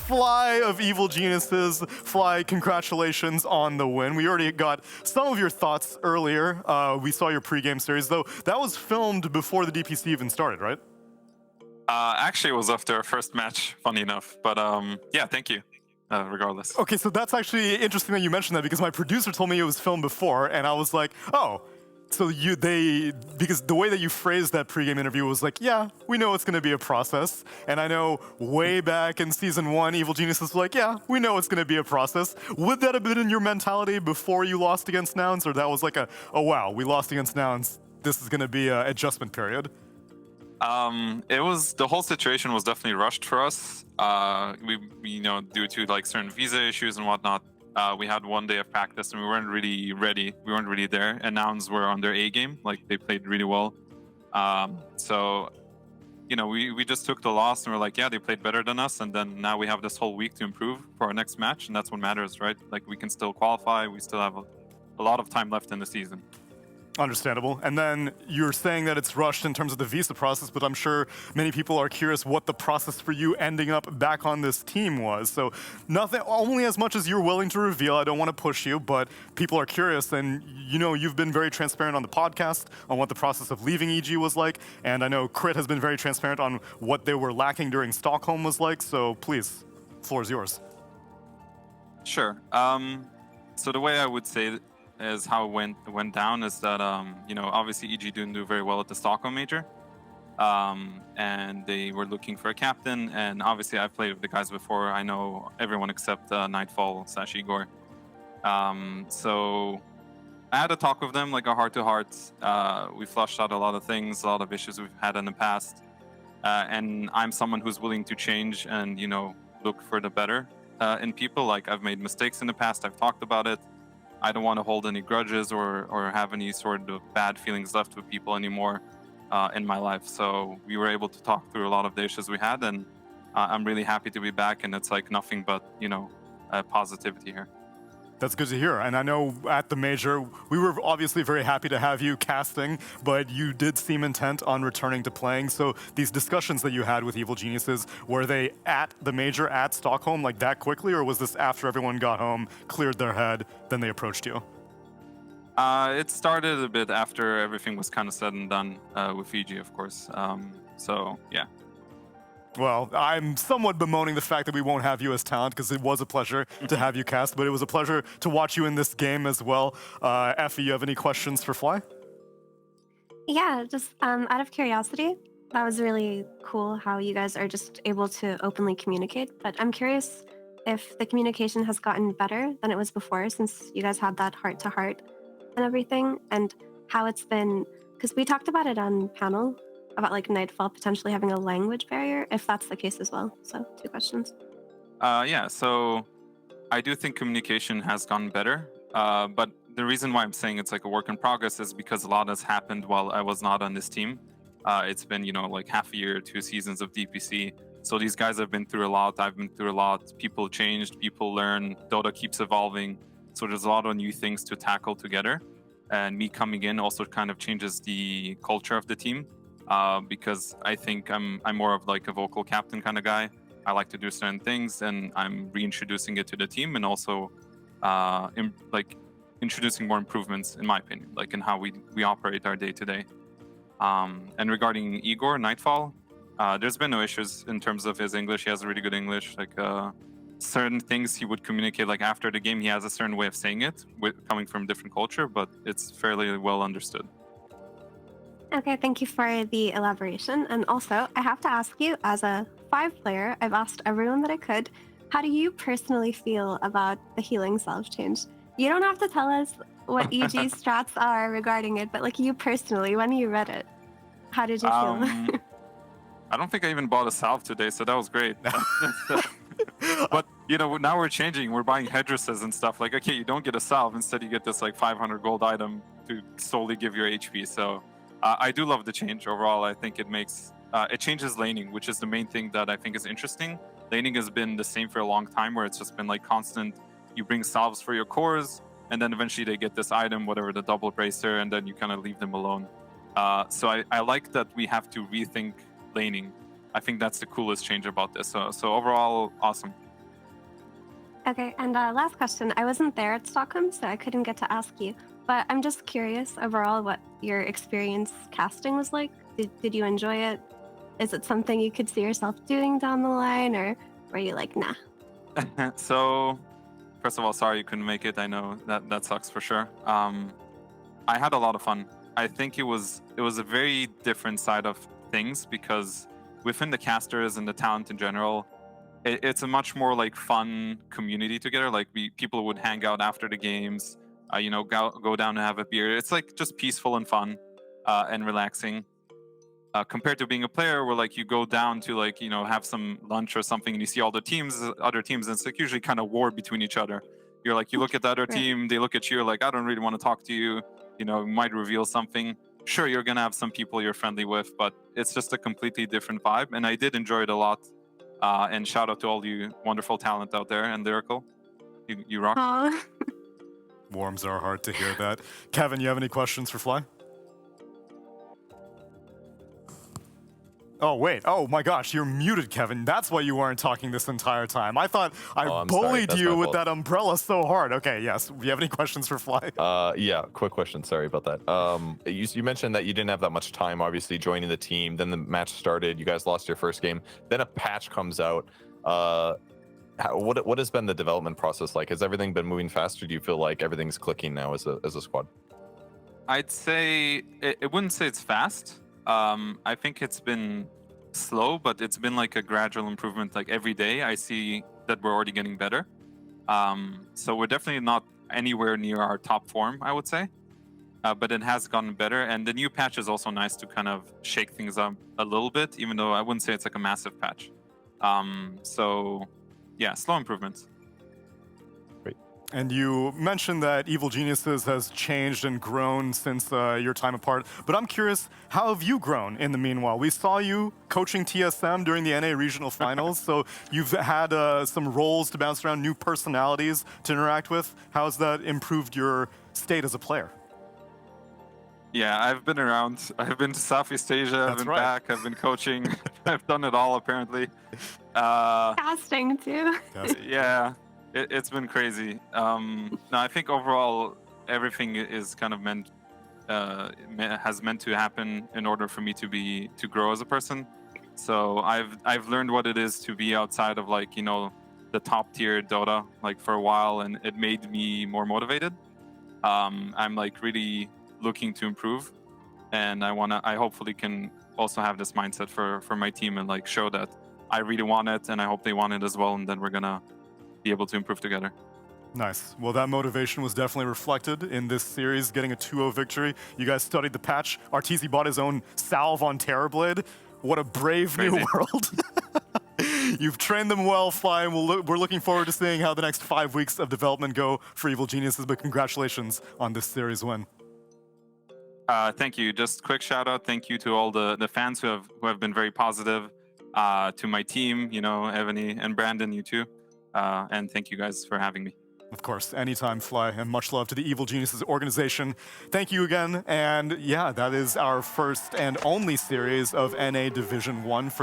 Fly of Evil Geniuses. Fly, congratulations on the win. We already got some of your thoughts earlier. We saw your pregame series, though. That was filmed before the DPC even started, right? Actually, it was after our first match, funny enough. But yeah, thank you, regardless. Okay, so that's actually interesting that you mentioned that because my producer told me it was filmed before, and I was like, oh, so because the way that you phrased that pregame interview was like, yeah, we know it's gonna be a process. And I know way back in season 1, Evil Geniuses was like, yeah, we know it's gonna be a process. Would that have been in your mentality before you lost against Nouns, or that was like oh wow, we lost against Nouns, this is gonna be an adjustment period? It was, the whole situation was definitely rushed for us. We due to like certain visa issues and whatnot, we had one day of practice and we weren't really ready. We weren't really there. And Nouns were on their A game, like they played really well. So, we just took the loss and we're like, yeah, they played better than us. And then now we have this whole week to improve for our next match, and that's what matters, right? Like we can still qualify. We still have a lot of time left in the season. Understandable. And then you're saying that it's rushed in terms of the visa process, but I'm sure many people are curious what the process for you ending up back on this team was. So nothing, only as much as you're willing to reveal. I don't want to push you, but people are curious. And you've been very transparent on the podcast on what the process of leaving EG was like. And I know Crit has been very transparent on what they were lacking during Stockholm was like. So please, floor is yours. Sure. So the way I would say is how it went down is that obviously EG didn't do very well at the Stockholm major, and they were looking for a captain. And obviously I've played with the guys before. I know everyone except Nightfall/Igor. So I had a talk with them, like a heart-to-heart. We flushed out a lot of things, a lot of issues we've had in the past, and I'm someone who's willing to change and look for the better in people. Like I've made mistakes in the past. I've talked about it. I don't want to hold any grudges or have any sort of bad feelings left with people anymore in my life. So we were able to talk through a lot of the issues we had, and I'm really happy to be back. And it's like nothing but positivity here. That's good to hear. And I know at the major, we were obviously very happy to have you casting, but you did seem intent on returning to playing. So these discussions that you had with Evil Geniuses, were they at the major at Stockholm like that quickly, or was this after everyone got home, cleared their head, then they approached you? It started a bit after everything was kind of said and done with Fiji, of course. So yeah. Well, I'm somewhat bemoaning the fact that we won't have you as talent, because it was a pleasure to have you cast, but it was a pleasure to watch you in this game as well. Effie, you have any questions for Fly? Yeah, just out of curiosity, that was really cool how you guys are just able to openly communicate. But I'm curious if the communication has gotten better than it was before, since you guys had that heart-to-heart and everything, and how it's been, because we talked about it on panel, about like Nightfall potentially having a language barrier, if that's the case as well. So 2 questions. Yeah, so I do think communication has gotten better, but the reason why I'm saying it's like a work in progress is because a lot has happened while I was not on this team. It's been, like half a year, 2 seasons of DPC. So these guys have been through a lot. I've been through a lot. People changed, people learn. Dota keeps evolving. So there's a lot of new things to tackle together. And me coming in also kind of changes the culture of the team. Because I think I'm more of like a vocal captain kind of guy. I like to do certain things, and I'm reintroducing it to the team, and also introducing more improvements, in my opinion, like in how we operate our day to day. And regarding Igor Nightfall, there's been no issues in terms of his English. He has really good English. Like certain things he would communicate, like after the game, he has a certain way of saying it, coming from a different culture, but it's fairly well understood. Okay, thank you for the elaboration. And also, I have to ask you, as a 5 player, I've asked everyone that I could, how do you personally feel about the healing salve change? You don't have to tell us what EG's strats are regarding it, but like you personally, when you read it, how did you feel? I don't think I even bought a salve today, so that was great. But now we're changing. We're buying headdresses and stuff. Like, okay, you don't get a salve. Instead, you get this like 500 gold item to solely give your HP. So I do love the change overall. I think it makes it changes laning, which is the main thing that I think is interesting. Laning has been the same for a long time, where it's just been like constant. You bring salves for your cores, and then eventually they get this item, whatever, the double bracer, and then you kind of leave them alone. So I like that we have to rethink laning. I think that's the coolest change about this. So overall, awesome. Okay, and last question. I wasn't there at Stockholm, so I couldn't get to ask you. But I'm just curious overall what your experience casting was like. Did you enjoy it? Is it something you could see yourself doing down the line, or were you like, nah? So, first of all, sorry you couldn't make it. I know that sucks for sure. I had a lot of fun. I think it was a very different side of things because within the casters and the talent in general, it's a much more like fun community together. Like people would hang out after the games, go down and have a beer. It's like just peaceful and fun and relaxing. Compared to being a player where like you go down to like have some lunch or something and you see all the other teams, and it's like usually kind of war between each other. You're like, you look at the other Right. team, they look at you, like, I don't really want to talk to you, might reveal something. Sure, you're gonna have some people you're friendly with, but it's just a completely different vibe, and I did enjoy it a lot. And shout out to all you wonderful talent out there and lyrical. You rock. Oh, Warms our heart to hear that. Kevin, you have any questions for Fly? Oh, wait. Oh, my gosh. You're muted, Kevin. That's why you weren't talking this entire time. I thought I I'm sorry. bullied That's you my with fault. that umbrella so hard. Okay, yes. Do you have any questions for Fly? Yeah, quick question. Sorry about that. You mentioned that you didn't have that much time, obviously, joining the team. Then the match started. You guys lost your first game. Then a patch comes out. What has been the development process like? Has everything been moving faster? Do you feel like everything's clicking now as a squad? I'd say it wouldn't say it's fast. I think it's been slow, but it's been like a gradual improvement. Like every day, I see that we're already getting better. So we're definitely not anywhere near our top form, I would say. But it has gotten better, and the new patch is also nice to kind of shake things up a little bit, even though I wouldn't say it's like a massive patch. So yeah, slow improvements. And you mentioned that Evil Geniuses has changed and grown since your time apart. But I'm curious, how have you grown in the meanwhile? We saw you coaching TSM during the NA regional finals, so you've had some roles to bounce around, new personalities to interact with. How has that improved your state as a player? Yeah, I've been around. I've been to Southeast Asia. I've That's been right. back. I've been coaching. I've done it all apparently. casting too. Yeah, it's been crazy. No, I think overall everything is kind of has meant to happen in order for me to grow as a person. So I've learned what it is to be outside of like the top tier Dota like for a while, and it made me more motivated. I'm like really looking to improve, and I hopefully can also have this mindset for my team and like show that I really want it, and I hope they want it as well, and then we're gonna be able to improve together. Nice. Well, that motivation was definitely reflected in this series, getting a 2-0 victory. You guys studied the patch. Arteezy bought his own salve on Terrorblade. What a brave new Crazy. world. You've trained them well, Fly, and we're looking forward to seeing how the next 5 weeks of development go for Evil Geniuses, but congratulations on this series win. Thank you. Just quick shout out. Thank you to all the fans who have been very positive. To my team, Ebony and Brandon, you too. And thank you guys for having me. Of course, anytime, Fly, and much love to the Evil Geniuses organization. Thank you again, and yeah, that is our first and only series of NA Division 1 for